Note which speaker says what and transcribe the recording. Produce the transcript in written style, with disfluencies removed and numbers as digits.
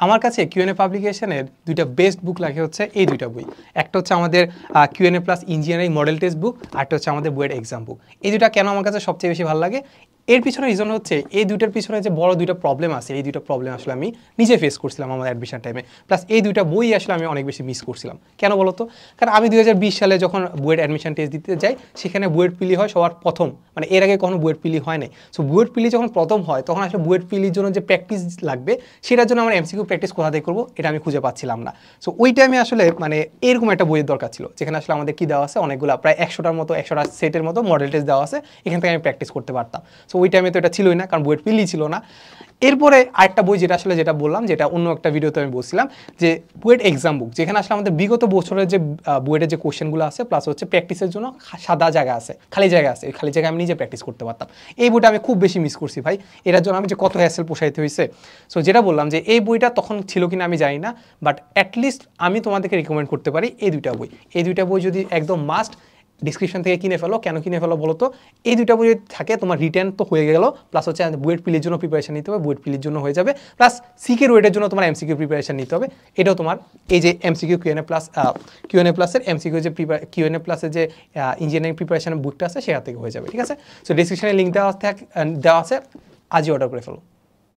Speaker 1: আমার কাছে কিউএনএ পাবলিকেশনের দুইটা বেস্ট বুক লাগে হচ্ছে এই দুইটা বই। একটা হচ্ছে আমাদের QnA plus engineering model test book, আরটা হচ্ছে আমাদের বুয়েট এক্সাম বুক। এই দুইটা কেন আমার কাছে সবচেয়ে বেশি ভালো লাগে, এর পিছনে রিজন হচ্ছে এই দুইটার পিছনে যে বড় দুইটা প্রবলেম আছে, এই দুইটা প্রবলেম আসলে আমি নিজে ফেস করছিলাম আমার অ্যাডমিশন টাইমে। প্লাস এই দুইটা বই আসলে আমি অনেক বেশি মিস করছিলাম। কেন বলো তো? কারণ আমি 2020 সালে যখন বুয়েট অ্যাডমিশন টেস্ট দিতে যাই, সেখানে বুয়েট পিলি হয় সবার প্রথম, মানে এর আগে কখনো বুয়েট পিলি হয় নাই। সো বুয়েট পিলি যখন প্রথম হয় তখন আসলে বুয়েট পিলির জন্য যে প্র্যাকটিস লাগবে, সেটার জন্য আমার এমসিকিউ প্র্যাকটিস কোথা থেকে করবো এটা আমি খুঁজে পাচ্ছিলাম না। সো ওই টাইমে আসলে মানে এরকম একটা বইয়ের দরকার ছিল, যেখানে আসলে আমাদের কী দেওয়া আছে, অনেকগুলো প্রায় 100টা সেটের মতো মডেল টেস্ট দেওয়া আছে, এখান থেকে আমি প্র্যাকটিস করতে পারতাম। সো ওই টাইমে তো এটা ছিলই না, কারণ বুয়েট পিলি ছিল না। এরপরে আরেকটা বই যেটা বললাম, যেটা অন্য একটা ভিডিওতে আমি বলছিলাম, যে বুয়েট এক্সাম বুক, যেখানে আসলে আমাদের বিগত বছরের যে বুয়েটের যে কোশ্চেনগুলো আছে, প্লাস হচ্ছে প্র্যাকটিসের জন্য সাদা জায়গা আছে, খালি জায়গা আছে, এই খালি জায়গায় আমি নিজে প্র্যাকটিস করতে পারতাম। এই বইটা আমি খুব বেশি মিস করছি ভাই, এটার জন্য আমি যে কত হ্যাসেল পোষাইতে হয়েছে। সো যেটা বললাম যে এই বইটা তখন ছিল কিনা আমি জানি না, বাট অ্যাটলিস্ট আমি তোমাদেরকে রিকমেন্ড করতে পারি এই দুইটা বই। এই দুইটা বই যদি একদম মাস্ট ডিসক্রিপশন থেকে কিনে ফেলো। কেন কিনে ফেলো বলো তো? এই দুইটা বই থাকে, তোমার রিটার্ন তো হয়ে গেল, প্লাস হচ্ছে বুয়েট পিলির জন্য প্রিপারেশন নিতে হবে, বুয়েট পিলির জন্য হয়ে যাবে, প্লাস সিকে রুয়েটের জন্য তোমার এমসিকিউ প্রিপারেশন নিতে হবে। এটাও তোমার এই যে এমসিকিউ কিউএনএ প্লাসের এমসিকিউ যে কিউএনএ প্লাসের যে ইঞ্জিনিয়ারিং প্রিপারেশনের বুকটা আছে, সেটা থেকে হয়ে যাবে। ঠিক আছে? সো ডিসক্রিপশনে লিঙ্ক দেওয়া আছে, আজই অর্ডার করে ফেলো।